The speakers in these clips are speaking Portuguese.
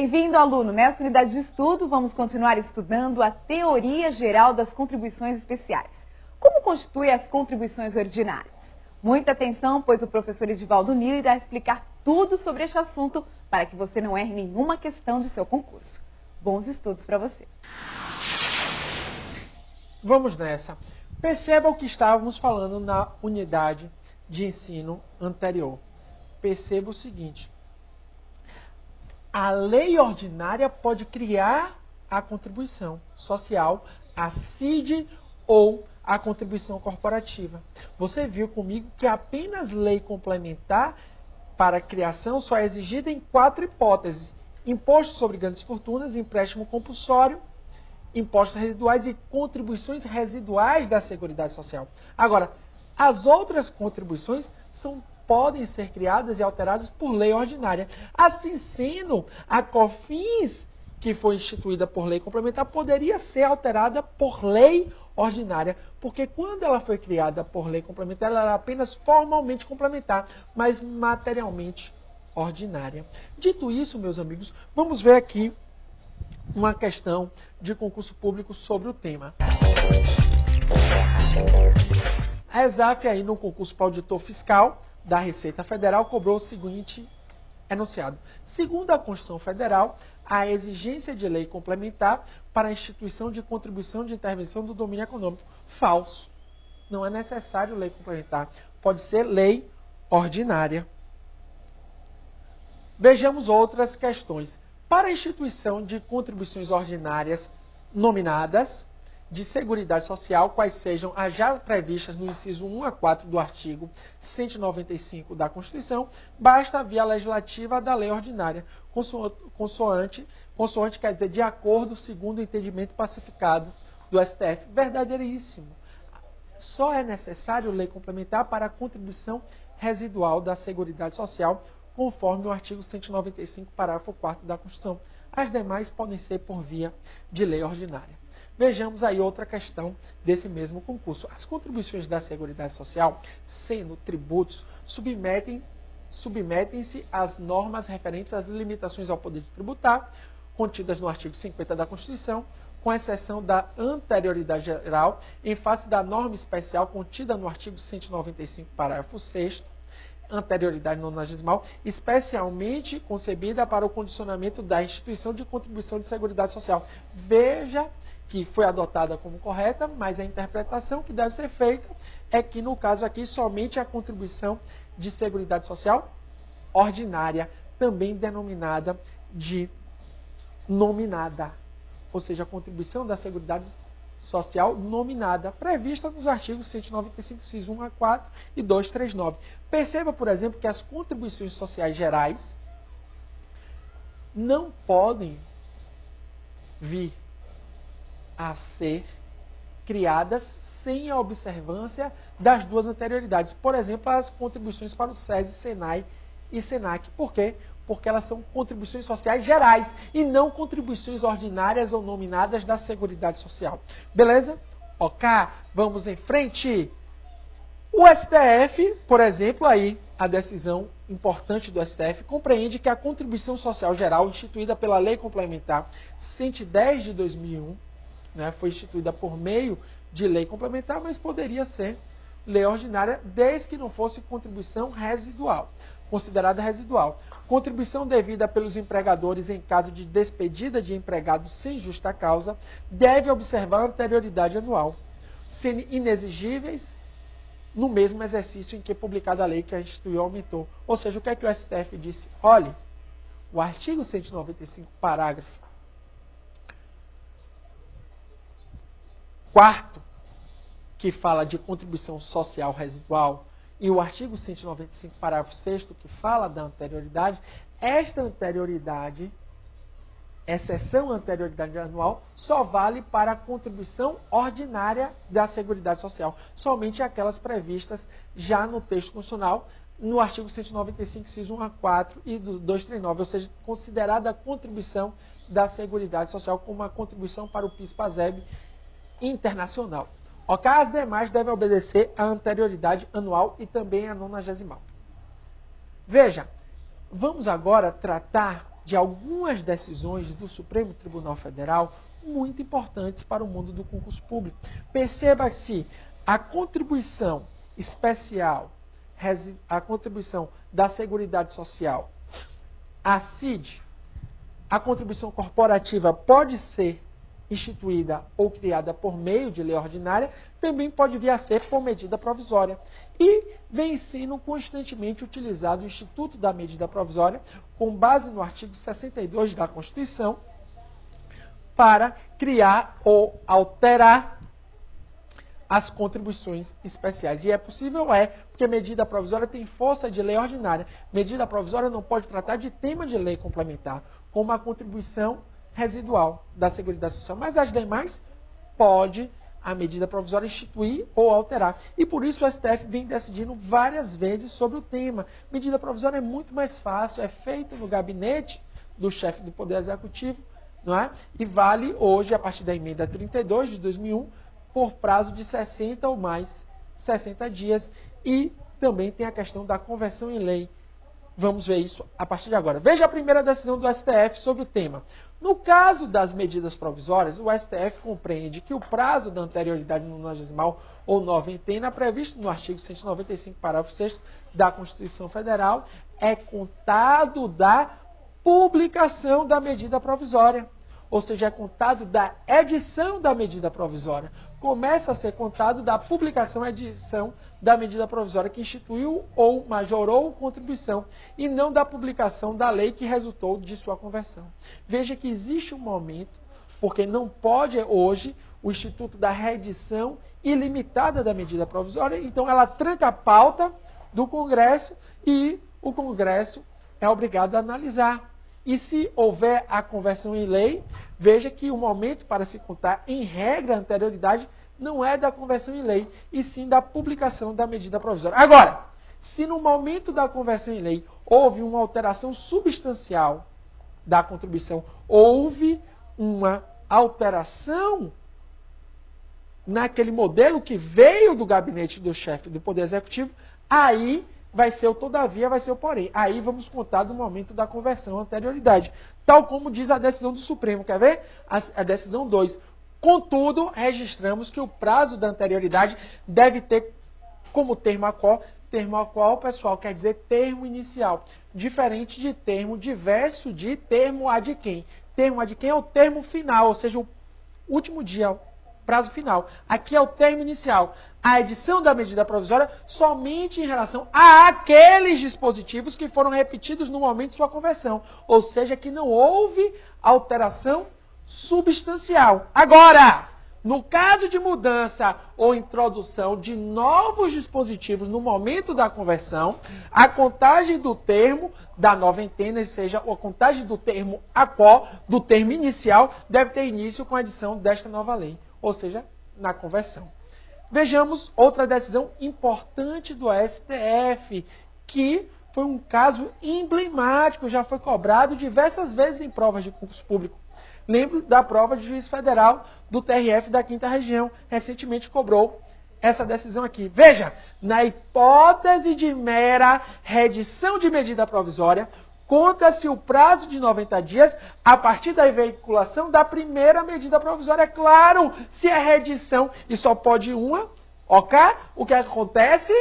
Bem-vindo, aluno! Nessa unidade de estudo, vamos continuar estudando a teoria geral das contribuições especiais. Como constitui as contribuições ordinárias? Muita atenção, pois o professor Edivaldo Nilo irá explicar tudo sobre este assunto para que você não erre nenhuma questão de seu concurso. Bons estudos para você! Vamos nessa. Perceba o que estávamos falando na unidade de ensino anterior. Perceba o seguinte. A lei ordinária pode criar a contribuição social, a CID ou a contribuição corporativa. Você viu comigo que apenas lei complementar para a criação só é exigida em 4 hipóteses. Imposto sobre grandes fortunas, empréstimo compulsório, impostos residuais e contribuições residuais da Seguridade Social. Agora, as outras contribuições podem ser criadas e alteradas por lei ordinária. Assim sendo, a COFINS, que foi instituída por lei complementar, poderia ser alterada por lei ordinária, porque quando ela foi criada por lei complementar, ela era apenas formalmente complementar, mas materialmente ordinária. Dito isso, meus amigos, vamos ver aqui uma questão de concurso público sobre o tema. A ESAF, aí no concurso para auditor fiscal da Receita Federal, cobrou o seguinte enunciado. Segundo a Constituição Federal, a exigência de lei complementar para a instituição de contribuição de intervenção do domínio econômico. Falso. Não é necessário lei complementar. Pode ser lei ordinária. Vejamos outras questões. Para a instituição de contribuições ordinárias nominadas de Seguridade Social, quais sejam as já previstas no inciso 1 a 4 do artigo 195 da Constituição, basta a via legislativa da lei ordinária, consoante quer dizer de acordo segundo o entendimento pacificado do STF. Verdadeiríssimo. Só é necessário lei complementar para a contribuição residual da Seguridade Social, conforme o artigo 195, parágrafo 4 da Constituição. As demais podem ser por via de lei ordinária. Vejamos aí outra questão desse mesmo concurso. As contribuições da Seguridade Social, sendo tributos, submetem-se às normas referentes às limitações ao poder de tributar, contidas no artigo 50 da Constituição, com exceção da anterioridade geral, em face da norma especial contida no artigo 195, parágrafo 6º, anterioridade nonagesmal, especialmente concebida para o condicionamento da instituição de contribuição de Seguridade Social. Veja que foi adotada como correta, mas a interpretação que deve ser feita é que, no caso aqui, somente a contribuição de Seguridade Social ordinária, também denominada de nominada, ou seja, a contribuição da Seguridade Social nominada, prevista nos artigos 195, inciso 1 a 4 e 239. Perceba, por exemplo, que as contribuições sociais gerais não podem vir a ser criadas sem a observância das duas anterioridades. Por exemplo, as contribuições para o SESI, SENAI e SENAC. Por quê? Porque elas são contribuições sociais gerais e não contribuições ordinárias ou nominadas da Seguridade Social. Beleza? Ok, vamos em frente. O STF, por exemplo, aí a decisão importante do STF compreende que a contribuição social geral instituída pela Lei Complementar 110 de 2001, foi instituída por meio de lei complementar, mas poderia ser lei ordinária, desde que não fosse contribuição residual, considerada residual. Contribuição devida pelos empregadores em caso de despedida de empregados sem justa causa deve observar a anterioridade anual, sendo inexigíveis no mesmo exercício em que publicada a lei que a instituiu aumentou. Ou seja, o que é que o STF disse? Olhe, o artigo 195, parágrafo 4º, que fala de contribuição social residual, e o artigo 195, parágrafo 6º, que fala da anterioridade, esta anterioridade, exceção à anterioridade anual, só vale para a contribuição ordinária da Seguridade Social, somente aquelas previstas já no texto constitucional, no artigo 195, inciso 1 a 4 e do 239, ou seja, considerada a contribuição da Seguridade Social como uma contribuição para o PIS/PASEB internacional. Ok? As demais devem obedecer à anterioridade anual e também à nonagesimal. Veja, vamos agora tratar de algumas decisões do Supremo Tribunal Federal muito importantes para o mundo do concurso público. Perceba-se, a contribuição especial, a contribuição da Seguridade Social, a CID, a contribuição corporativa pode ser instituída ou criada por meio de lei ordinária, também pode vir a ser por medida provisória. E vem sendo constantemente utilizado o Instituto da Medida Provisória, com base no artigo 62 da Constituição, para criar ou alterar as contribuições especiais. E é possível, porque medida provisória tem força de lei ordinária. Medida provisória não pode tratar de tema de lei complementar, como a contribuição residual da Seguridade Social. Mas as demais pode a medida provisória instituir ou alterar. E por isso o STF vem decidindo várias vezes sobre o tema. Medida provisória é muito mais fácil, é feita no gabinete do chefe do Poder Executivo, não é? E vale hoje, a partir da emenda 32 de 2001, por prazo de 60 ou mais 60 dias. E também tem a questão da conversão em lei. Vamos ver isso a partir de agora. Veja a primeira decisão do STF sobre o tema. No caso das medidas provisórias, o STF compreende que o prazo da anterioridade nonagesimal ou noventena, previsto no artigo 195, parágrafo 6º da Constituição Federal, é contado da publicação da medida provisória. Ou seja, é contado da edição da medida provisória. Começa a ser contado da publicação e edição da medida provisória que instituiu ou majorou contribuição, e não da publicação da lei que resultou de sua conversão. Veja que existe um momento, porque não pode hoje o Instituto da reedição ilimitada da medida provisória, então ela tranca a pauta do Congresso e o Congresso é obrigado a analisar. E se houver a conversão em lei, veja que o momento para se contar, em regra, a anterioridade não é da conversão em lei, e sim da publicação da medida provisória. Agora, se no momento da conversão em lei houve uma alteração substancial da contribuição, houve uma alteração naquele modelo que veio do gabinete do chefe do Poder Executivo, aí vai ser o todavia, vai ser o porém. Aí vamos contar do momento da conversão, anterioridade. Tal como diz a decisão do Supremo. Quer ver? A decisão 2. Contudo, registramos que o prazo da anterioridade deve ter como termo a qual, pessoal, quer dizer termo inicial. Diferente de termo diverso de termo ad quem. Termo ad quem é o termo final, ou seja, o último dia, prazo final. Aqui é o termo inicial. A edição da medida provisória somente em relação àqueles dispositivos que foram repetidos no momento de sua conversão. Ou seja, que não houve alteração substancial. Agora, no caso de mudança ou introdução de novos dispositivos no momento da conversão, a contagem do termo da noventena, ou seja, a contagem do termo a qual, do termo inicial, deve ter início com a edição desta nova lei. Ou seja, na conversão. Vejamos outra decisão importante do STF, que foi um caso emblemático, já foi cobrado diversas vezes em provas de concurso público. Lembro da prova de juiz federal do TRF da 5ª Região, recentemente cobrou essa decisão aqui. Veja, na hipótese de mera reedição de medida provisória, conta-se o prazo de 90 dias a partir da veiculação da primeira medida provisória. É claro, se é reedição e só pode uma, ok? O que acontece?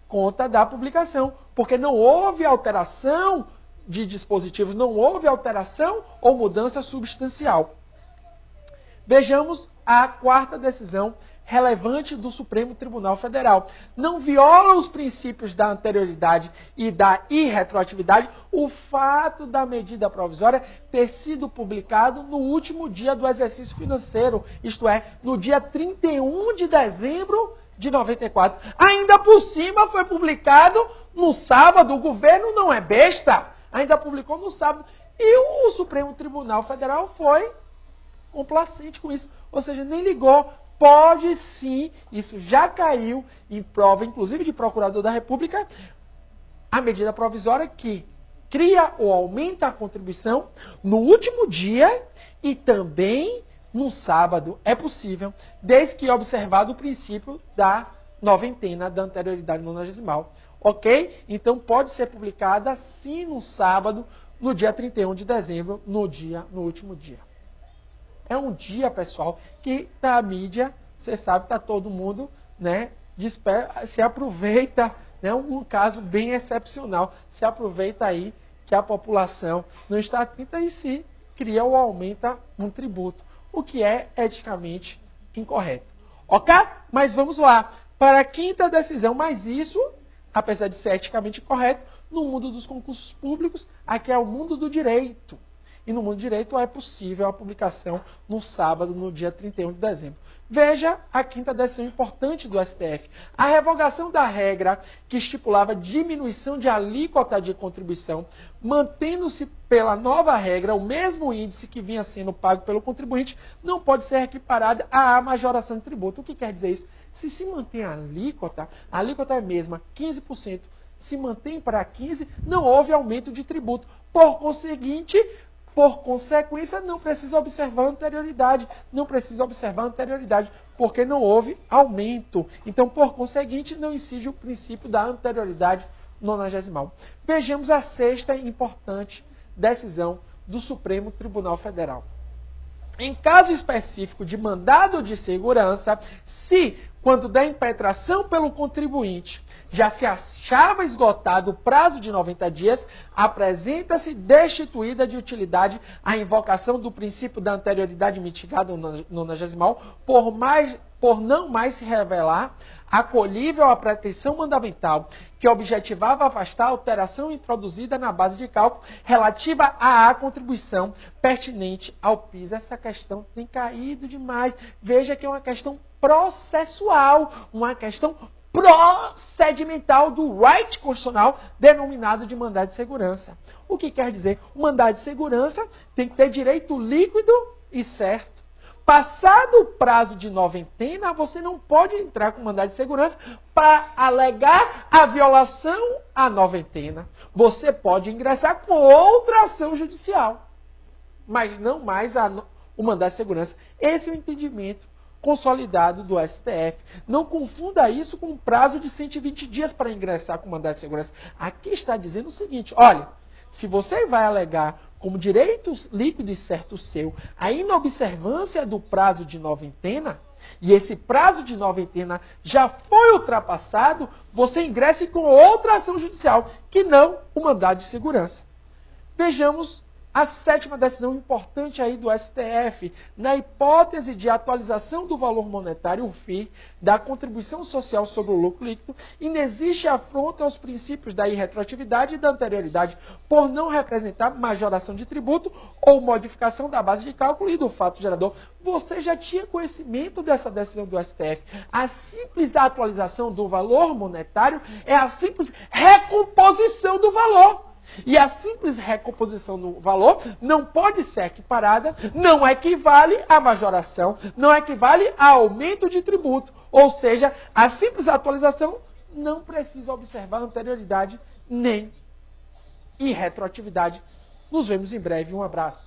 Conta da publicação, porque não houve alteração de dispositivos, não houve alteração ou mudança substancial. Vejamos a 4ª decisão relevante do Supremo Tribunal Federal. Não viola os princípios da anterioridade e da irretroatividade o fato da medida provisória ter sido publicado no último dia do exercício financeiro, isto é, no dia 31 de dezembro de 94. Ainda por cima foi publicado no sábado, o governo não é besta, ainda publicou no sábado, e o Supremo Tribunal Federal foi complacente com isso, ou seja, nem ligou. Pode sim, isso já caiu em prova, inclusive de procurador da República, a medida provisória que cria ou aumenta a contribuição no último dia e também no sábado. É possível, desde que observado o princípio da noventena, da anterioridade nonagesimal. Ok? Então pode ser publicada sim no sábado, no dia 31 de dezembro, no último dia. É um dia, pessoal, que na mídia, você sabe, está todo mundo, né, se aproveita, né, um caso bem excepcional, se aproveita aí que a população não está atenta e se cria ou aumenta um tributo, o que é eticamente incorreto. Ok? Mas vamos lá para a quinta decisão, mas isso, apesar de ser eticamente correto, no mundo dos concursos públicos, aqui é o mundo do direito. E no mundo do direito é possível a publicação no sábado, no dia 31 de dezembro. Veja a quinta decisão importante do STF. A revogação da regra que estipulava diminuição de alíquota de contribuição, mantendo-se pela nova regra o mesmo índice que vinha sendo pago pelo contribuinte, não pode ser equiparada à majoração de tributo. O que quer dizer isso? Se mantém a alíquota é a mesma, 15%, se mantém para 15%, não houve aumento de tributo. Por consequência, não precisa observar a anterioridade. Não precisa observar a anterioridade, porque não houve aumento. Então, por conseguinte, não incide o princípio da anterioridade nonagesimal. Vejamos a sexta importante decisão do Supremo Tribunal Federal. Em caso específico de mandado de segurança, se, quando da impetração pelo contribuinte, já se achava esgotado o prazo de 90 dias, apresenta-se destituída de utilidade a invocação do princípio da anterioridade mitigada nonagesimal, por não mais se revelar acolhível à pretensão mandamental, que objetivava afastar a alteração introduzida na base de cálculo relativa à contribuição pertinente ao PIS. Essa questão tem caído demais. Veja que é uma questão processual, uma questão procedimental do right constitucional denominado de mandado de segurança. O que quer dizer? O mandado de segurança tem que ter direito líquido e certo. Passado o prazo de noventena, você não pode entrar com mandado de segurança para alegar a violação à noventena. Você pode ingressar com outra ação judicial, mas não mais o mandado de segurança. Esse é o entendimento consolidado do STF. Não confunda isso com um prazo de 120 dias para ingressar com mandado de segurança. Aqui está dizendo o seguinte, olha, se você vai alegar como direito líquido e certo seu a inobservância do prazo de noventena, e esse prazo de noventena já foi ultrapassado, você ingresse com outra ação judicial, que não o mandado de segurança. Vejamos a sétima decisão importante aí do STF, na hipótese de atualização do valor monetário, o FII, da contribuição social sobre o lucro líquido, inexiste afronta aos princípios da irretroatividade e da anterioridade, por não representar majoração de tributo ou modificação da base de cálculo e do fato gerador. Você já tinha conhecimento dessa decisão do STF. A simples atualização do valor monetário é a simples recomposição do valor. E a simples recomposição do valor não pode ser equiparada, não equivale à majoração, não equivale a aumento de tributo. Ou seja, a simples atualização não precisa observar anterioridade nem irretroatividade. Nos vemos em breve. Um abraço.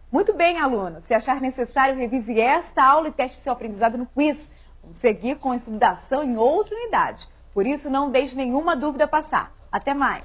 Muito bem, aluno. Se achar necessário, revise esta aula e teste seu aprendizado no quiz. Vamos seguir com a estudação em outra unidade. Por isso, não deixe nenhuma dúvida passar. Até mais!